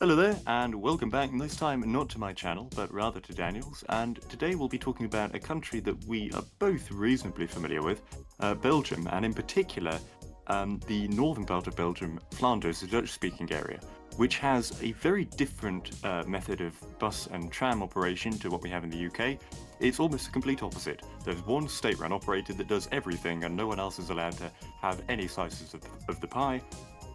Hello there, and welcome back, this time not to my channel, but rather to Daniel's, and today we'll be talking about a country that we are both reasonably familiar with, Belgium, and in particular, the northern part of Belgium, Flanders, the Dutch-speaking area, which has a very different method of bus and tram operation to what we have in the UK. It's almost the complete opposite. There's one state-run operator that does everything, and no one else is allowed to have any slices of the pie.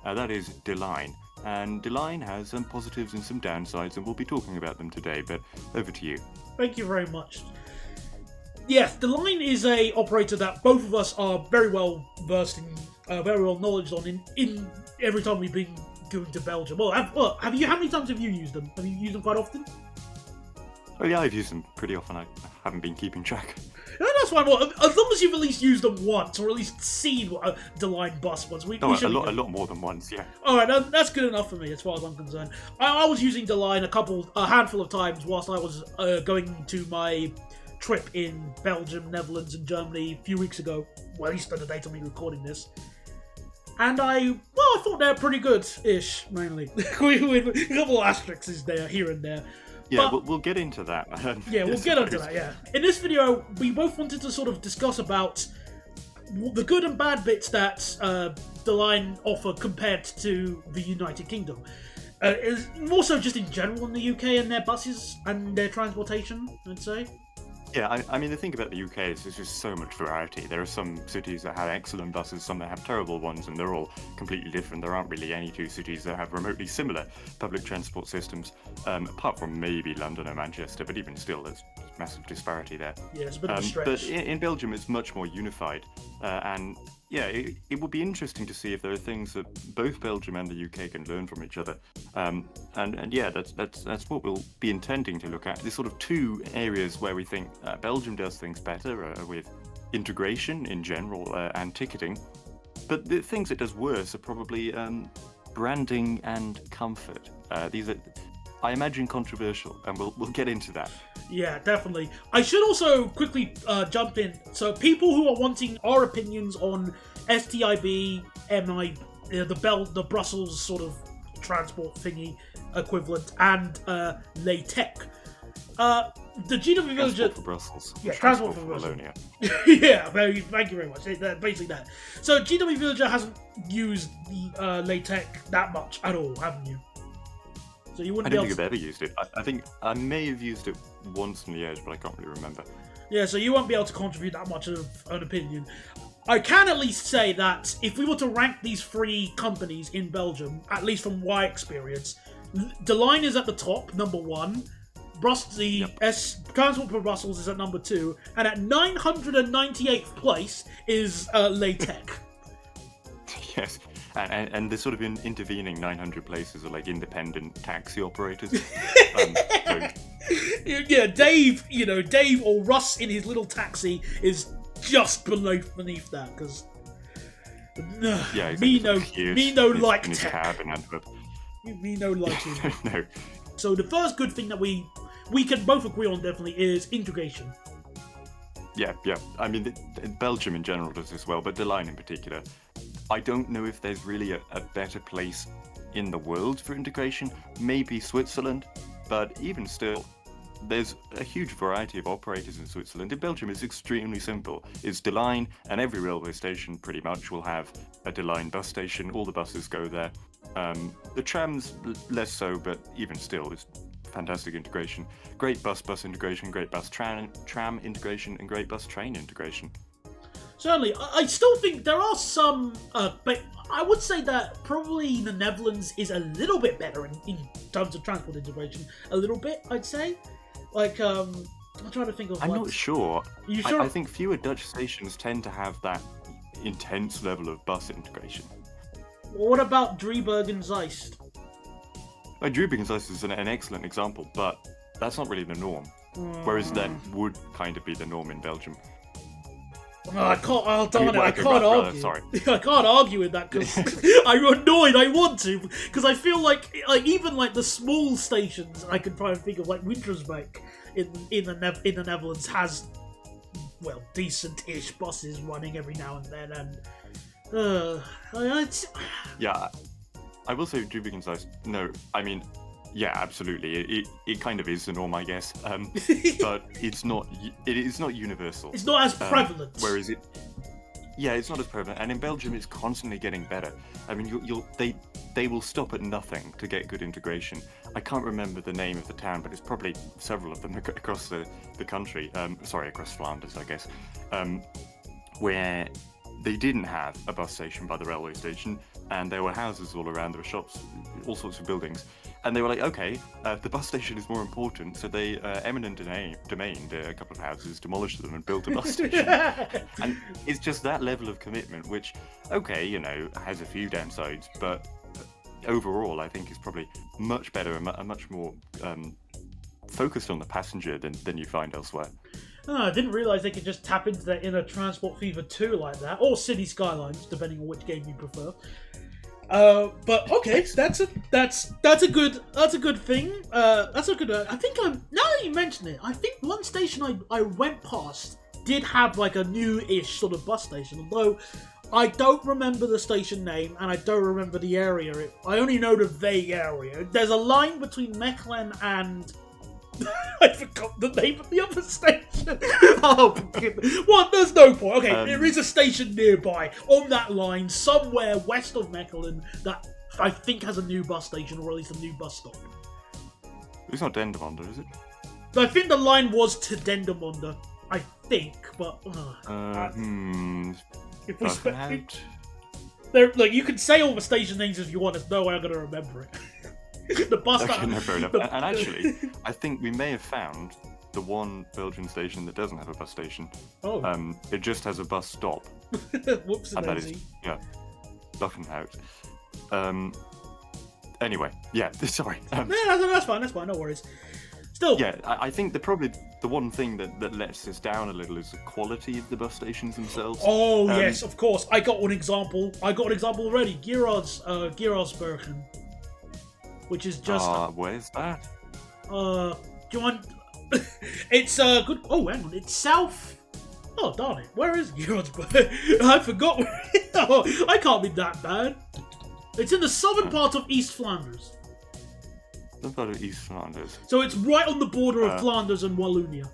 That is De Lijn. And De Lijn has some positives and some downsides, and we'll be talking about them today, but over to you. Thank you very much. Yes, the Line is a operator that both of us are very well versed in, very well knowledge on in every time we've been going to Belgium. How many times have you used them? Have you used them quite often? Oh yeah, I've used them pretty often. I haven't been keeping track. No, that's fine. Well, as long as you've at least used them once, or at least seen the Line bus once, we should a lot more than once, yeah. All right, that's good enough for me as far as I'm concerned. I was using the Line a handful of times whilst I was going to my trip in Belgium, Netherlands, and Germany a few weeks ago. Well, at least at the date of me recording this. And I thought they're pretty good-ish, mainly. With a couple of asterisks there, here and there. Yeah, we'll get into that. Yeah, we'll get onto that, yeah. In this video, we both wanted to sort of discuss about the good and bad bits that the Line offer compared to the United Kingdom. Is more so just in general in the UK and their buses and their transportation, I'd say. Yeah, I mean, the thing about the UK is there's just so much variety. There are some cities that have excellent buses, some that have terrible ones, and they're all completely different. There aren't really any two cities that have remotely similar public transport systems, apart from maybe London or Manchester, but even still, there's massive disparity there. Yeah, it's a bit of a stretch. But in Belgium, it's much more unified, and yeah, it would be interesting to see if there are things that both Belgium and the UK can learn from each other. And yeah, that's what we'll be intending to look at. There's sort of two areas where we think Belgium does things better with integration in general and ticketing. But the things it does worse are probably branding and comfort. These are, I imagine, controversial, and we'll get into that. Yeah, definitely. I should also quickly jump in. So people who are wanting our opinions on STIB, the Brussels sort of transport thingy equivalent, and LATEC. The GWVillager... Transport for Brussels. Yeah, Transport for Brussels. Yeah, thank you very much. Basically that. So GWVillager hasn't used the LATEC that much at all, haven't you? So you wouldn't I don't think I've ever used it. I think I may have used it once in the years, but I can't really remember. Yeah, so you won't be able to contribute that much of an opinion. I can at least say that if we were to rank these three companies in Belgium, at least from my experience, De Lijn is at the top, number one. Transport for Brussels is at number 2, and at 998th place is LATEC. Yes. And the sort of intervening 900 places are like independent taxi operators. Yeah, Dave or Russ in his little taxi is just beneath that, because yeah, me no like in his tech. cab in Antwerp. Me no liking. No. So the first good thing that we can both agree on definitely is integration. Yeah. I mean, Belgium in general does this well, but De Lijn in particular. I don't know if there's really a better place in the world for integration. Maybe Switzerland, but even still, there's a huge variety of operators in Switzerland. In Belgium, it's extremely simple. It's De Lijn, and every railway station pretty much will have a De Lijn bus station. All the buses go there. The trams, less so, but even still, it's fantastic integration. Great bus integration, great bus tram integration, and great bus train integration. Certainly, I still think there are some, but I would say that probably the Netherlands is a little bit better in terms of transport integration. A little bit, I'd say. Like, I'm trying to think of. I'm not sure. You sure? I think fewer Dutch stations tend to have that intense level of bus integration. What about Driebergen and Zeist? Driebergen and Zeist is an excellent example, but that's not really the norm. Whereas that would kind of be the norm in Belgium. Oh, I can't. Oh, darn it! I can't argue. Sorry. I can't argue with that because I'm annoyed. I want to because I feel like even like the small stations I can try and think of, like Winterswijk in the Netherlands has decent-ish buses running every now and then, and Yeah, I will say Driebergen and Zeist. No, I mean Yeah, absolutely. It kind of is the norm, I guess. But it's not. It is not universal. It's not as prevalent. Whereas it. Yeah, it's not as prevalent, and in Belgium, it's constantly getting better. I mean, they will stop at nothing to get good integration. I can't remember the name of the town, but it's probably several of them across the country. Sorry, across Flanders, I guess, where they didn't have a bus station by the railway station, and there were houses all around. There were shops, all sorts of buildings, and they were like, okay, the bus station is more important, so they eminent domained a couple of houses, demolished them, and built a bus station. And it's just that level of commitment, which, okay, you know, has a few downsides, but overall, I think is probably much better and much more focused on the passenger than you find elsewhere. Oh, I didn't realise they could just tap into their inner Transport Fever 2 like that, or City Skylines, depending on which game you prefer. But okay, that's a good thing. That's a good. I think now that you mention it, I think one station I went past did have like a new-ish sort of bus station, although I don't remember the station name and I don't remember the area. I only know the vague area. There's a line between Mechelen and I forgot the name of the other station. Oh, my goodness. What? There's no point. Okay, there is a station nearby on that line, somewhere west of Mechelen, that I think has a new bus station, or at least a new bus stop. It's not Dendermonde, is it? I think the line was to Dendermonde, I think, but... if we look, you can say all the station names if you want, there's no way I'm going to remember it. The bus okay, no, fair enough. And actually, I think we may have found the one Belgian station that doesn't have a bus station. Oh. It just has a bus stop. Whoops, and that is, yeah, Lochenhout. Anyway, yeah, sorry. That's fine, no worries. Still. Yeah, I think probably the one thing that lets us down a little is the quality of the bus stations themselves. Oh, yes, of course. I got an example already. Gerardsbergen. Which is just... where's that? Do you want... It's good... Oh, hang on. It's south... Oh, darn it. Where is Gerardsberg? I forgot where... Oh, I can't be that bad. It's in the southern part of East Flanders. Southern part of East Flanders. So it's right on the border of Flanders and Wallonia.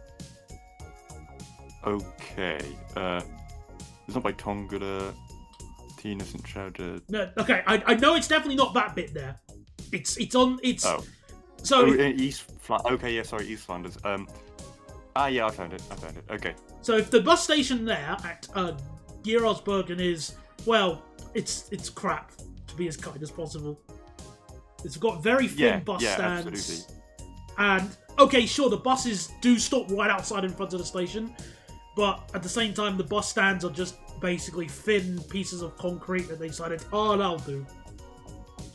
Okay. It's not by Tongeren, Tina St. Chowder... No, okay. I know it's definitely not that bit there. It's Oh. So East Flanders. Yeah, I found it. Okay. So if the bus station there at Gerardsbergen is, well, it's crap, to be as kind as possible. It's got very thin bus stands. Absolutely. And okay, sure, the buses do stop right outside in front of the station, but at the same time the bus stands are just basically thin pieces of concrete that they decided, oh, that'll do.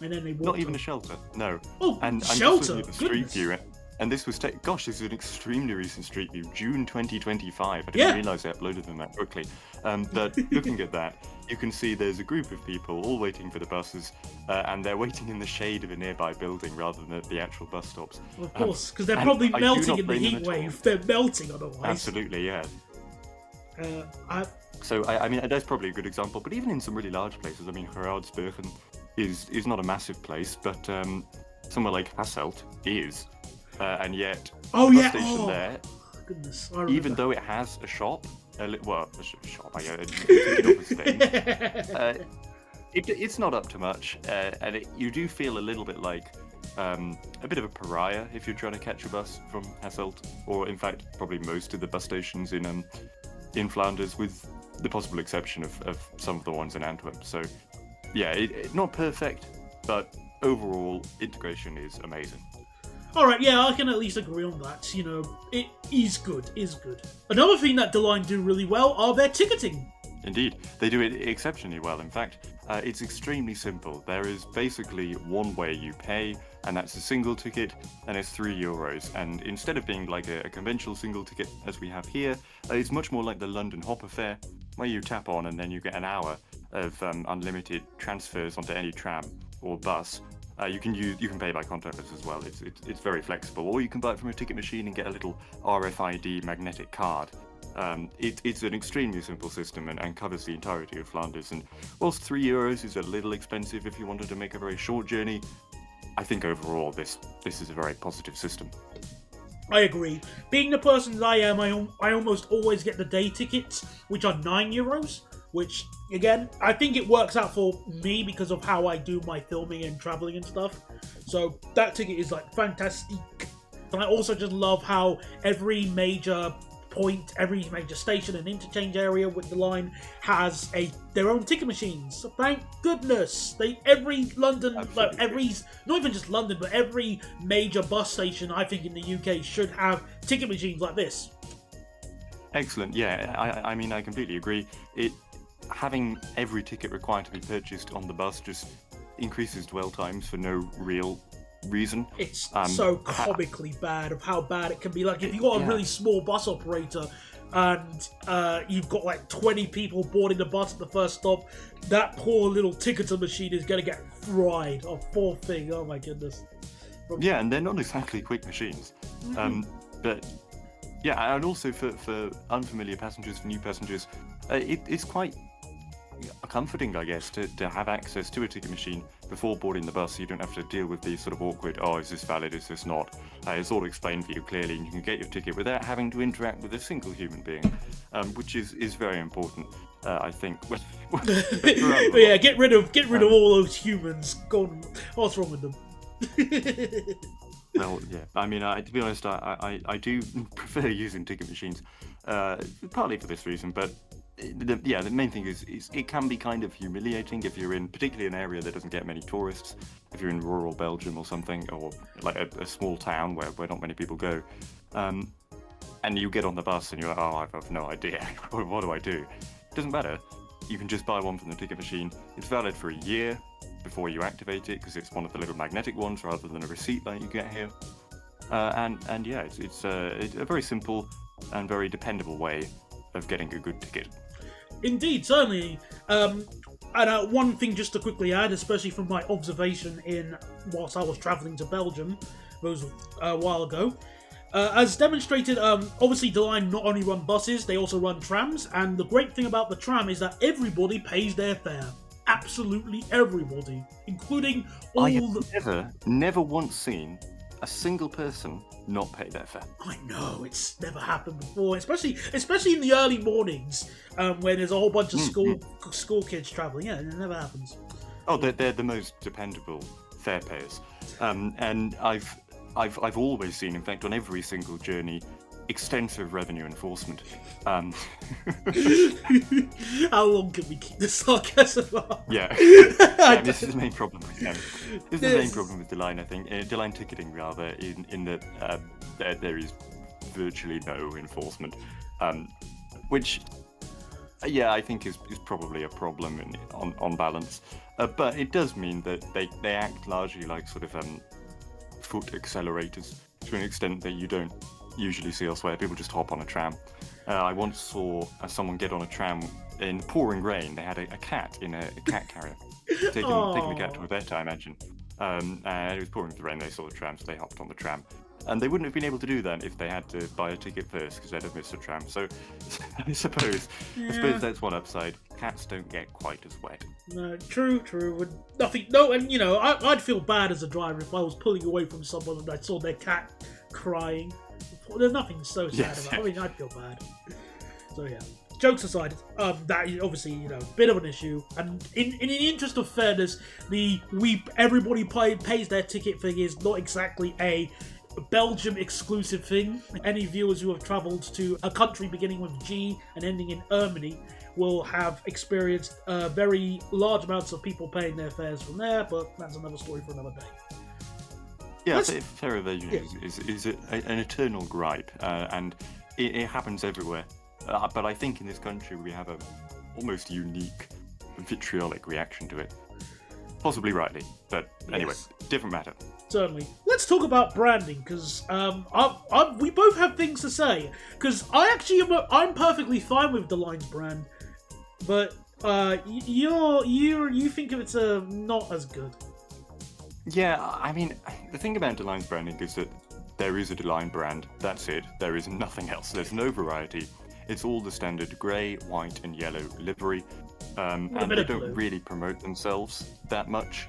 And then they walk. Not even a shelter, no. Oh, and shelter! I'm just looking at the street view, and this was gosh, this is an extremely recent street view, June 2025. I didn't realise they uploaded them that quickly. But looking at that, you can see there's a group of people all waiting for the buses, and they're waiting in the shade of a nearby building rather than at the actual bus stops. Well, of course, because they're probably melting in the heat wave. They're melting otherwise. Absolutely, yeah. So I mean, that's probably a good example. But even in some really large places, I mean, Gerardsbergen is not a massive place, but somewhere like Hasselt is, and yet the station there, goodness, even though it has a shop, shop, I ticket office thing, it's not up to much, and you do feel a little bit like a bit of a pariah if you're trying to catch a bus from Hasselt, or in fact probably most of the bus stations in Flanders, with the possible exception of some of the ones in Antwerp. So yeah, not perfect, but overall integration is amazing. Alright, yeah, I can at least agree on that. You know, it is good. Another thing that the Line do really well are their ticketing. Indeed, they do it exceptionally well. In fact, it's extremely simple. There is basically one way you pay, and that's a single ticket, and it's €3. And instead of being like a conventional single ticket as we have here, it's much more like the London Hopper fare, where you tap on and then you get an hour of unlimited transfers onto any tram or bus. You can pay by contactless as well. It's very flexible, or you can buy it from a ticket machine and get a little RFID magnetic card. It's an extremely simple system and covers the entirety of Flanders. And whilst €3 is a little expensive if you wanted to make a very short journey, I think overall this is a very positive system. I agree. Being the person that I am, I almost always get the day tickets, which are €9, which, again, I think it works out for me because of how I do my filming and traveling and stuff. So that ticket is, like, fantastic. And I also just love how every major point, every major station and interchange area with the line has their own ticket machines. So thank goodness every London, like not even just London, but every major bus station I think in the UK should have ticket machines like this. Excellent. Yeah, I mean I completely agree. Having every ticket required to be purchased on the bus just increases dwell times for no real reason. It's so comically bad of how bad it can be. Like if you've got a really small bus operator and you've got like 20 people boarding the bus at the first stop, that poor little ticketer machine is going to get fried. Oh, poor thing. Oh my goodness. Yeah, and they're not exactly quick machines. But yeah, and also for unfamiliar passengers, for new passengers, it's quite comforting, I guess, to have access to a ticket machine before boarding the bus, so you don't have to deal with these sort of awkward, is this valid, is this not? It's all explained for you clearly, and you can get your ticket without having to interact with a single human being, which is very important, I think. Yeah, get rid of all those humans. God, what's wrong with them? Well, yeah. I mean, to be honest, I do prefer using ticket machines, partly for this reason, but the main thing is it can be kind of humiliating if you're in particularly an area that doesn't get many tourists, if you're in rural Belgium or something, or like a small town where not many people go, and you get on the bus and you're like, I have no idea, what do I do? It doesn't matter. You can just buy one from the ticket machine. It's valid for a year before you activate it, because it's one of the little magnetic ones rather than a receipt like you get here. And yeah, it's a very simple and very dependable way of getting a good ticket. Indeed, certainly. And one thing just to quickly add, especially from my observation whilst I was travelling to Belgium, it was a while ago, as demonstrated, obviously the Line not only run buses, they also run trams, and the great thing about the tram is that everybody pays their fare. Absolutely everybody, including all I have never once seen a single person not pay their fare. I know, it's never happened before, especially in the early mornings, when there's a whole bunch of school kids travelling. Yeah, it never happens. Oh, they're the most dependable fare payers, and I've always seen, in fact, on every single journey, extensive revenue enforcement. How long can we keep this sarcasm up? Yeah, this is the main problem with them. This is the main problem with the Line, I think. The Line ticketing, rather, in that there is virtually no enforcement, which, yeah, I think is probably a problem on balance. But it does mean that they act largely like sort of foot accelerators to an extent that you don't usually see elsewhere. People just hop on a tram. I once saw someone get on a tram in pouring rain. They had a cat in a cat carrier, taking the cat to a vet, I imagine. And it was pouring with the rain. They saw the tram, so they hopped on the tram. And they wouldn't have been able to do that if they had to buy a ticket first, because they'd have missed a tram. So I suppose that's one upside. Cats don't get quite as wet. No, true. With nothing. No, and you know, I'd feel bad as a driver if I was pulling away from someone and I saw their cat crying. There's nothing so sad about it. I mean, I'd feel bad. So yeah. Jokes aside, that is obviously, you know, a bit of an issue. And in the interest of fairness, everybody pays their ticket thing is not exactly a Belgium exclusive thing. Any viewers who have travelled to a country beginning with G and ending in Germany will have experienced very large amounts of people paying their fares from there, but that's another story for another day. Yeah, fare evasion is an eternal gripe, and it happens everywhere. But I think in this country we have a almost unique vitriolic reaction to it. Possibly rightly, but anyway, different matter. Certainly. Let's talk about branding, because we both have things to say. Because I'm perfectly fine with the Line's brand, but you think it's not as good. Yeah, I mean, the thing about Line's branding is that there is a Line brand. That's it. There is nothing else. There's no variety. It's all the standard grey, white, and yellow livery, and they don't really promote themselves that much.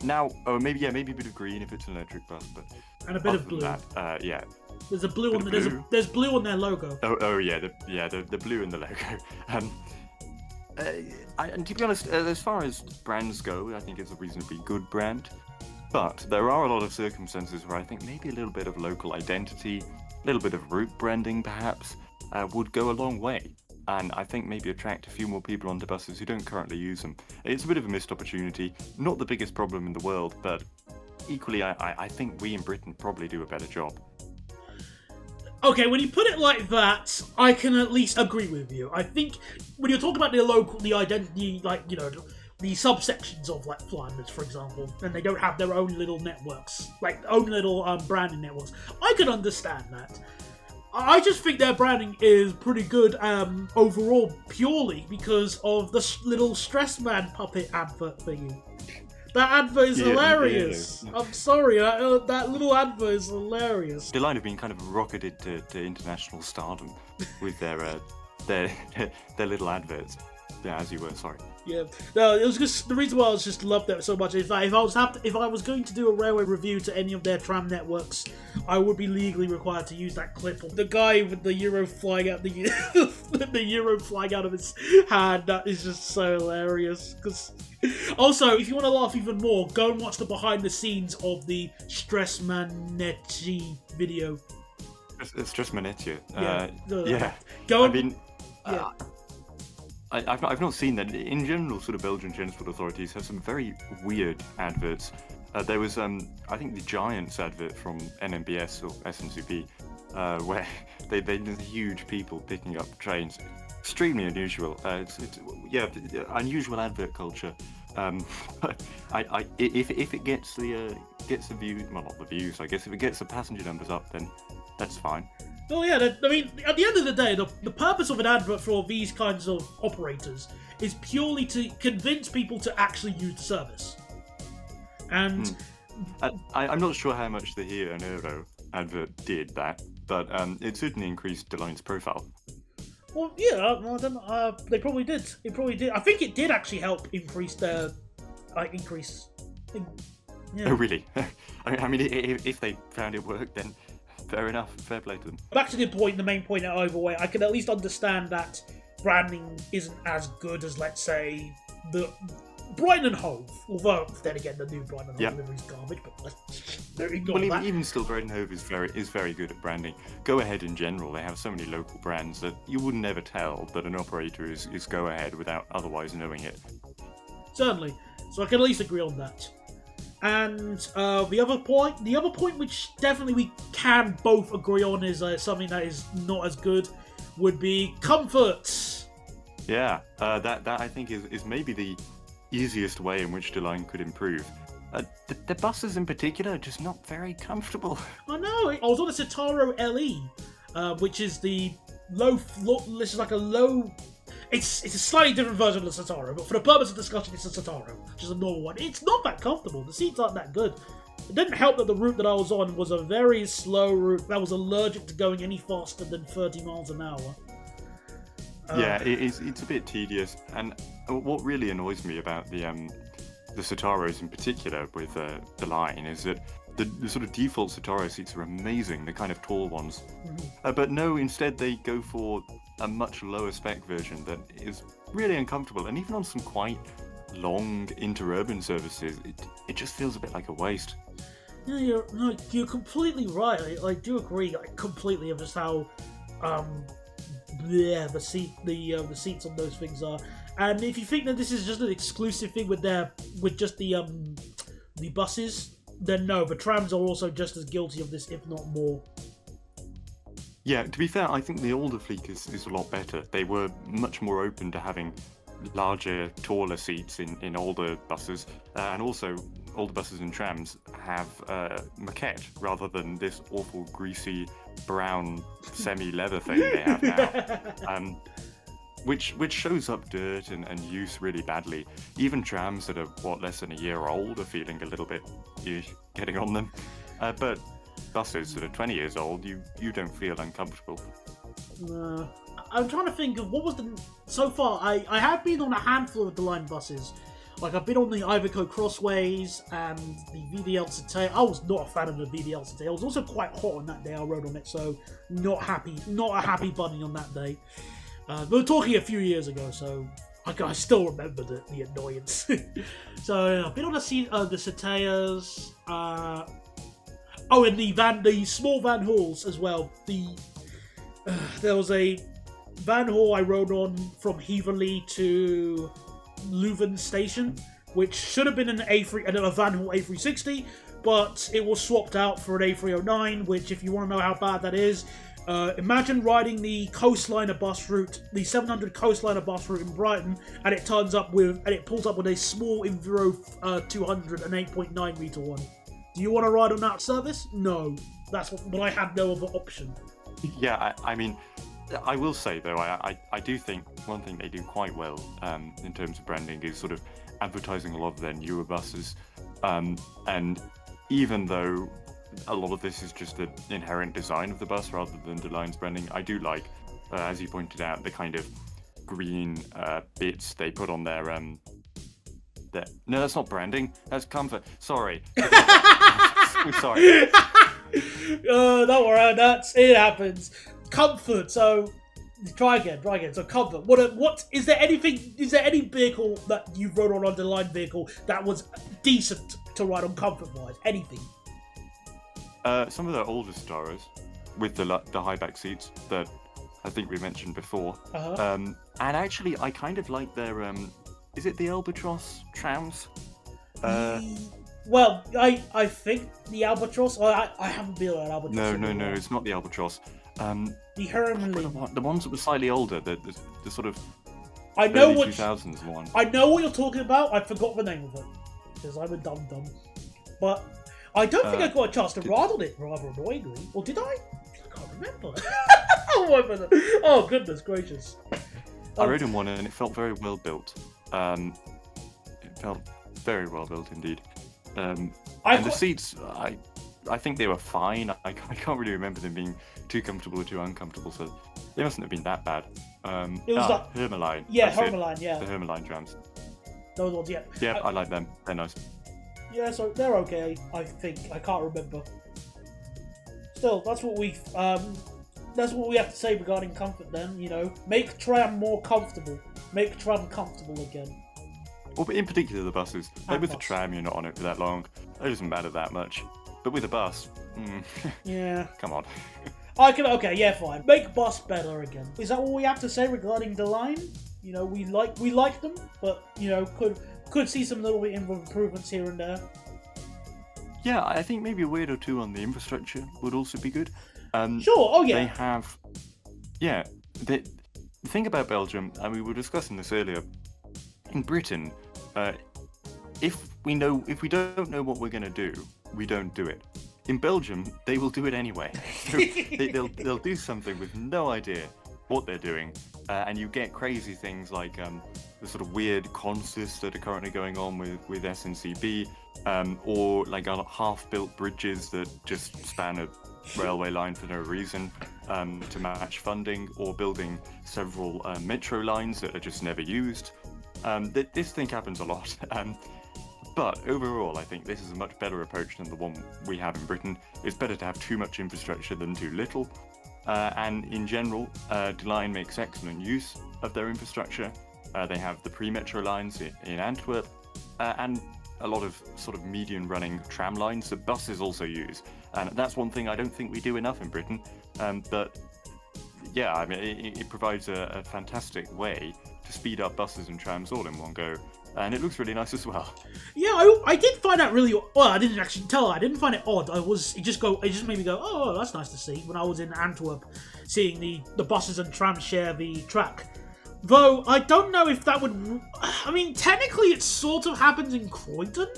Now, oh, maybe a bit of green if it's an electric bus, but And a bit of blue. That, yeah. There's a blue Bit on of the, blue. there's blue on their logo. Oh yeah, the blue in the logo. And to be honest, as far as brands go, I think it's a reasonably good brand. But there are a lot of circumstances where I think maybe a little bit of local identity, a little bit of route branding perhaps, would go a long way. And I think maybe attract a few more people onto buses who don't currently use them. It's a bit of a missed opportunity, not the biggest problem in the world, but equally I think we in Britain probably do a better job. Okay, when you put it like that, I can at least agree with you. I think when you're talking about the identity, like, you know, the subsections of, like, Flanders, for example, and they don't have their own little networks, like, own little branding networks, I can understand that. I just think their branding is pretty good overall, purely because of the little Stress Man puppet advert thingy. That advert is hilarious. Yeah. I'm sorry, that little advert is hilarious. The Line have been kind of rocketed to international stardom with their little adverts. Yeah, as you were, sorry. Yeah, no, it was just the reason why I was just loved it so much. If I was going to do a railway review to any of their tram networks, I would be legally required to use that clip of the guy with the euro flying out the euro flying out of his hand. That is just so hilarious. Because also, if you want to laugh even more, go and watch the behind the scenes of the Stress Manetti video. Stress Manetti. Yeah. Go. I mean. Yeah. I've not seen that. In general, sort of Belgian transport authorities have some very weird adverts. There was, I think, the Giants advert from NMBS or SNCP, where they did huge people picking up trains. Extremely unusual. It's unusual advert culture. But if it gets the views, well, not the views, I guess. If it gets the passenger numbers up, then that's fine. Well, yeah, I mean, at the end of the day, the purpose of an advert for these kinds of operators is purely to convince people to actually use the service. And I'm not sure how much the Here and Euro advert did that, but it certainly increased De Line's profile. Well, yeah, I don't know, they probably did. It probably did. I think it did actually help increase their yeah. Oh, really? I mean, if they found it worked, then fair enough. Fair play to them. Back to the main point at Overweight, I can at least understand that branding isn't as good as, let's say, the Brighton and Hove. Although, then again, the new Brighton and Hove delivery is garbage, but there you go. Well, even still, Brighton and Hove is very good at branding. Go Ahead in general, they have so many local brands that you would never tell that an operator is Go Ahead without otherwise knowing it. Certainly. So I can at least agree on that. And the other point which definitely we can both agree on is something that is not as good, would be comfort. Yeah, that I think is maybe the easiest way in which De Line could improve. The buses in particular are just not very comfortable. I know. I was on a Citaro LE, which is the low floor. This is like a low. It's a slightly different version of the Citaro, but for the purpose of discussion, it's a Citaro, which is a normal one. It's not that comfortable. The seats aren't that good. It didn't help that the route that I was on was a very slow route that was allergic to going any faster than 30 miles an hour. Yeah, it's a bit tedious, and what really annoys me about the Citaros in particular with the Line is that the sort of default Citaro seats are amazing, the kind of tall ones. Mm-hmm. But no, instead they go for a much lower spec version that is really uncomfortable, and even on some quite long interurban services, it just feels a bit like a waste. Yeah, you're completely right. I do agree, completely, of just how the seats on those things are. And if you think that this is just an exclusive thing with just the buses, then no, the trams are also just as guilty of this, if not more. Yeah, to be fair, I think the older fleet is a lot better. They were much more open to having larger, taller seats in older buses, and also older buses and trams have maquette rather than this awful, greasy, brown, semi-leather thing they have now. Which shows up dirt and use really badly. Even trams that are, less than a year old are feeling a little bit getting on them. But buses that are 20 years old, you don't feel uncomfortable. I'm trying to think of what was so far, I have been on a handful of the Line buses. Like, I've been on the Iveco Crossways and the VDL Citeo. I was not a fan of the VDL Citeo. I was also quite hot on that day I rode on it, so not a happy bunny on that day. We were talking a few years ago, so I still remember the annoyance. So I've been on the Citeos. And the small Van Halls as well. There was a Van Hall I rode on from Heverley to Leuven Station, which should have been a Van Hall A360, but it was swapped out for an A309, which, if you want to know how bad that is, imagine riding the coastliner bus route, the 700 coastliner bus route in Brighton, and it pulls up with a small Inviro 200 and 8.9 meter one. Do you want to ride on that service? No, but I had no other option. Yeah, I mean, I will say though, I do think one thing they do quite well in terms of branding is sort of advertising a lot of their newer buses, and even though a lot of this is just the inherent design of the bus rather than the Line's branding, I do like, as you pointed out, the kind of green bits they put on their no, that's not branding, that's comfort. Sorry. I'm sorry. Don't worry, it happens. Comfort. So try again. So comfort. What is there any vehicle that you rode on the Line vehicle that was decent to ride on comfort wise? Anything? Some of the older Staros with the high back seats that I think we mentioned before. And actually, I kind of like their is it the Albatross trams? Well, I think the Albatross. I haven't been on an Albatross. No, it's not the Albatross. The Hermelin. The ones that were slightly older, the sort of I know early what 2000s one. I know what you're talking about. I forgot the name of it because I'm a dum. But I don't think I got a chance to ride on it, rather annoyingly. Or did I? I can't remember. Oh goodness gracious! I rode in one and it felt very well built. It felt very well built indeed. And the seats, I think they were fine. I can't really remember them being too comfortable or too uncomfortable, so they mustn't have been that bad. It was like Hermelin. Yeah, Hermelin, yeah. The Hermelin trams. Those ones, yeah. Yeah, I like them. They're nice. Yeah, so they're okay, I think. I can't remember. Still, that's what we have to say regarding comfort then, you know. Make tram more comfortable. Make tram comfortable again. Well, but in particular the buses. Like with the tram, you're not on it for that long. It doesn't matter that much. But with a bus, yeah. Come on. Okay, yeah, fine. Make bus better again. Is that all we have to say regarding the Line? You know, we like them, but you know, could see some little bit of improvements here and there. Yeah, I think maybe a word or two on the infrastructure would also be good. Sure. Oh yeah. They have. Yeah. The thing about Belgium, and we were discussing this earlier. In Britain, if we don't know what we're going to do, we don't do it. In Belgium, they will do it anyway. They'll do something with no idea what they're doing, and you get crazy things like the sort of weird consists that are currently going on with SNCB, or like half-built bridges that just span a railway line for no reason to match funding, or building several metro lines that are just never used. This thing happens a lot, but overall I think this is a much better approach than the one we have in Britain. It's better to have too much infrastructure than too little, and in general, Line makes excellent use of their infrastructure. They have the PreMetro lines in Antwerp, and a lot of sort of median running tram lines that buses also use, and that's one thing I don't think we do enough in Britain, but yeah, I mean, it provides a fantastic way to speed up buses and trams all in one go, and it looks really nice as well. Yeah, I did find that really well. I didn't actually tell. I didn't find it odd. It just made me go, oh, that's nice to see. When I was in Antwerp, seeing the buses and trams share the track. Though I don't know if that would. I mean, technically, it sort of happens in Croydon,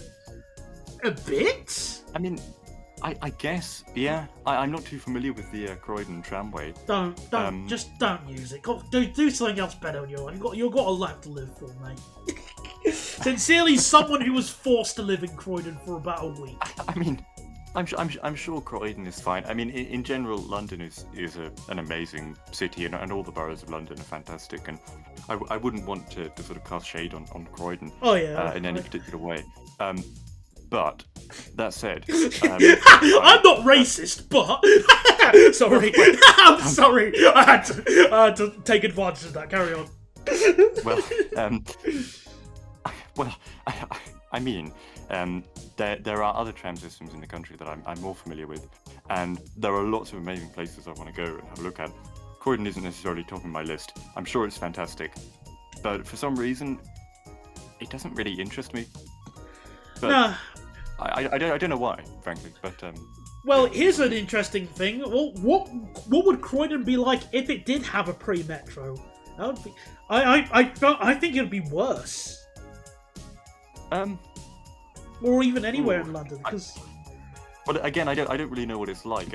a bit. I mean, I guess, yeah. I'm not too familiar with the Croydon tramway. Just don't use it. Do something else better in your life. You've got a life to live for, mate. Sincerely, someone who was forced to live in Croydon for about a week. I mean, I'm sure Croydon is fine. I mean, in general, London is an amazing city, and all the boroughs of London are fantastic. And I wouldn't want to sort of cast shade on Croydon Oh yeah, in any particular way. But that said, I'm not racist, but sorry, I'm sorry. I had to take advantage of that. Carry on. well, well, I mean, there are other tram systems in the country that I'm more familiar with, and there are lots of amazing places I want to go and have a look at. Croydon isn't necessarily top of my list. I'm sure it's fantastic, but for some reason, it doesn't really interest me. But Nah. I don't know why, frankly. But Well, here's an interesting thing. Well, what would Croydon be like if it did have a PreMetro? That would be. I think it'd be worse. Or even anywhere in London, because. Well, again, I don't really know what it's like.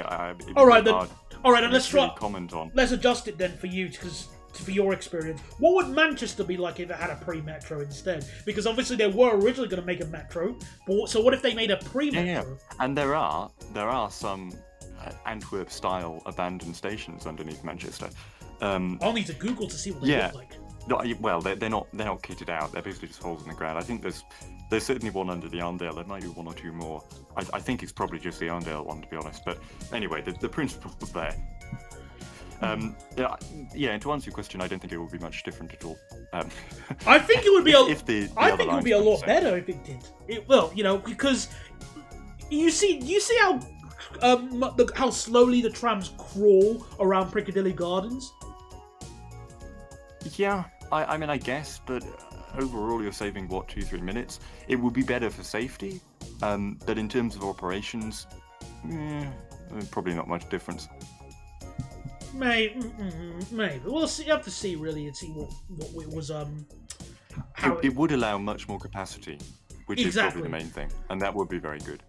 All right, then let's try. Comment on. Let's adjust it then for you, because for your experience, what would Manchester be like if it had a PreMetro instead? Because obviously they were originally going to make a metro, but so what if they made a PreMetro? Yeah. And there are some Antwerp-style abandoned stations underneath Manchester. I'll need to Google to see what they look like. No, well, they're not kitted out. They're basically just holes in the ground. I think there's certainly one under the Arndale. There might be one or two more. I think it's probably just the Arndale one, to be honest. But anyway, the principle was there. Yeah. And to answer your question, I don't think it will be much different at all. I think it would be I think it would be a lot better if it did. It will, because you see how slowly the trams crawl around Piccadilly Gardens. Yeah, I mean, I guess, but overall you're saving, 2-3 minutes? It would be better for safety, but in terms of operations, probably not much difference. Maybe. We'll see. You have to see, really, and see what it was, how it would allow much more capacity, which Exactly. is probably the main thing, and that would be very good.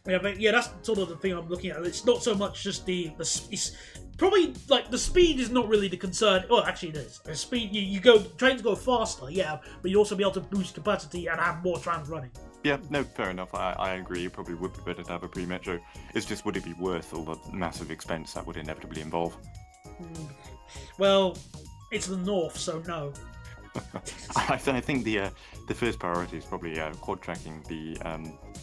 Yeah, that's sort of the thing I'm looking at. It's not so much just it's probably like the speed is not really the concern. Well, actually, it is. The speed trains go faster, yeah, but you also be able to boost capacity and have more trams running. Yeah, no, fair enough. I agree. It probably would be better to have a PreMetro. It's just, would it be worth all the massive expense that would inevitably involve? Well, it's the north, so no. I think the first priority is probably quad tracking the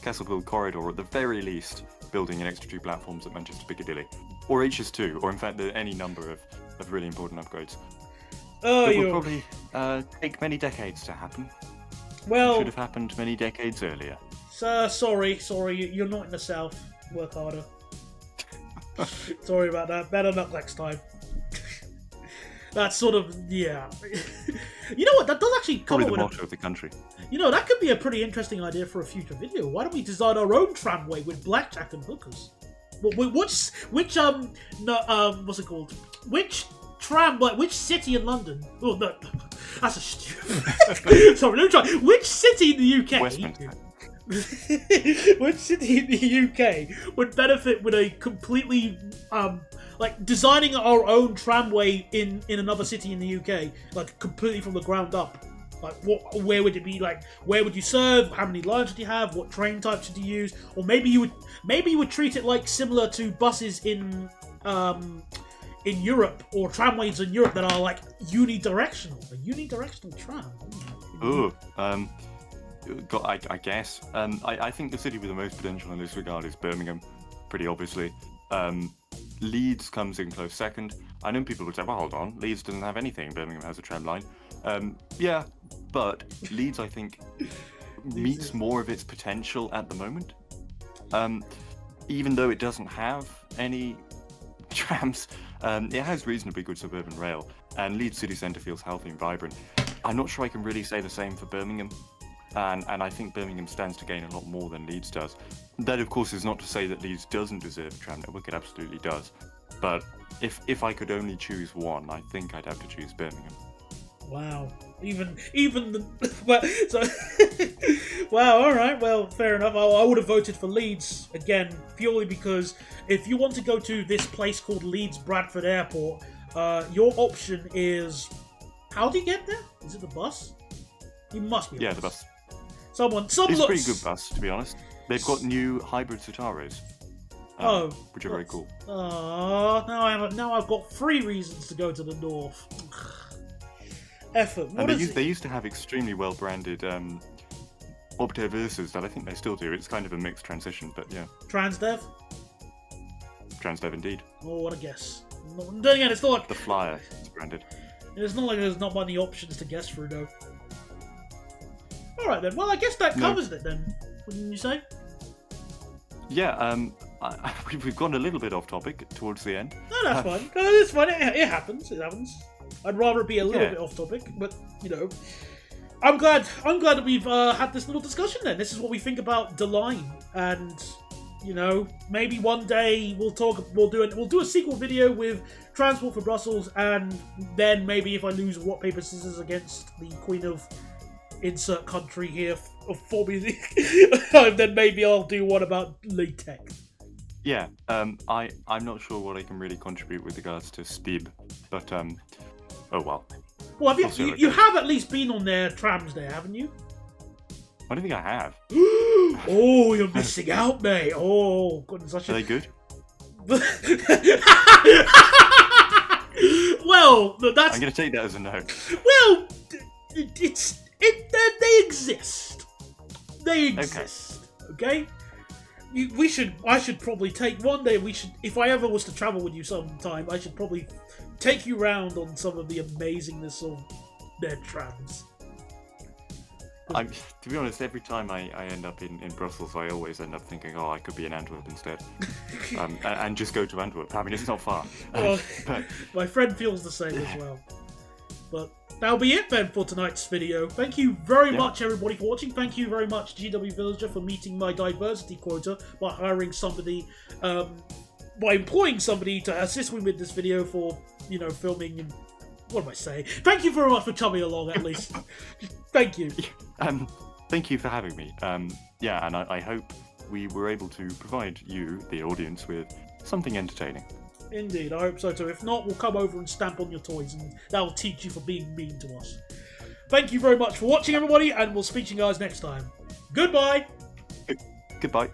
Castle corridor, or at the very least building an extra 2 platforms at Manchester Piccadilly, or HS2, or in fact any number of really important upgrades. It would probably take many decades to happen. Well, it should have happened many decades earlier. Sir, sorry, you're not in the south. Work harder. Sorry about that. Better luck next time. That's sort of, yeah. You know what? That does actually come Probably up the with motto of the country. that could be a pretty interesting idea for a future video. Why don't we design our own tramway with blackjack and hookers? What's it called? Which city in London? Oh no, that's a stupid. Sorry, let me try. Which city in the UK? Westminster. Which city in the UK would benefit with a completely designing our own tramway in another city in the UK, like completely from the ground up? Like, where would it be? Like, where would you serve? How many lines would you have? What train types should you use? Or maybe you would treat it like similar to buses in Europe, or tramways in Europe that are like unidirectional. A unidirectional tram. Ooh, I guess. I think the city with the most potential in this regard is Birmingham, pretty obviously. Leeds comes in close second. I know people would say, well, hold on, Leeds doesn't have anything. Birmingham has a tram line. Yeah, but Leeds, I think, meets more of its potential at the moment. Even though it doesn't have any trams, it has reasonably good suburban rail, and Leeds city centre feels healthy and vibrant. I'm not sure I can really say the same for Birmingham, and I think Birmingham stands to gain a lot more than Leeds does. That, of course, is not to say that Leeds doesn't deserve a tram network. It absolutely does. But if I could only choose one, I think I'd have to choose Birmingham. Wow. Even the wow. All right. Well, fair enough. I would have voted for Leeds again, purely because if you want to go to this place called Leeds Bradford Airport, your option is, how do you get there? Is it the bus? You must be. The bus. Someone. It's a pretty good bus, to be honest. They've got new hybrid Sataros, which are very cool. Oh, now I've got 3 reasons to go to the north. Effort. And they used to have extremely well branded Opto Versas that I think they still do. It's kind of a mixed transition, but yeah. Transdev? Transdev indeed. Oh, what a guess. Then again, it's not like the Flyer is branded. It's not like there's not many options to guess through, though. Alright then, well I guess that covers it then, wouldn't you say? Yeah, we've gone a little bit off topic towards the end. No, that's fine. No, it's fine. It happens. It happens. I'd rather be a little bit off topic, but you know, I'm glad that we've had this little discussion. Then this is what we think about the Line, and you know, maybe one day we'll do a sequel video with Transport for Brussels, and then maybe if I lose rock paper scissors against the Queen of insert country here for me, then maybe I'll do one about latex. Yeah, I'm not sure what I can really contribute with regards to Stib, but oh well. Well, you have at least been on their trams there, haven't you? I don't think I have. Oh, you're missing out, mate. Oh, goodness, Are they good? Well, that's. I'm going to take that as a no. Well, they exist. They exist. Okay. I should probably take one day. If I ever was to travel with you sometime, I should probably take you round on some of the amazingness of their trams. To be honest, every time I end up in Brussels, I always end up thinking, oh, I could be in Antwerp instead. And just go to Antwerp. I mean, it's not far. Well, my friend feels the same as well. But that'll be it then for tonight's video. Thank you very much, everybody, for watching. Thank you very much, GWVillager, for meeting my diversity quota by hiring somebody, by employing somebody to assist me with this video for, you know, filming and... What am I saying? Thank you very much for chumming along, at least. Thank you. Thank you for having me. Yeah, and I hope we were able to provide you, the audience, with something entertaining. Indeed, I hope so too. If not, we'll come over and stamp on your toys, and that'll teach you for being mean to us. Thank you very much for watching, everybody, and we'll speak to you guys next time. Goodbye! Goodbye.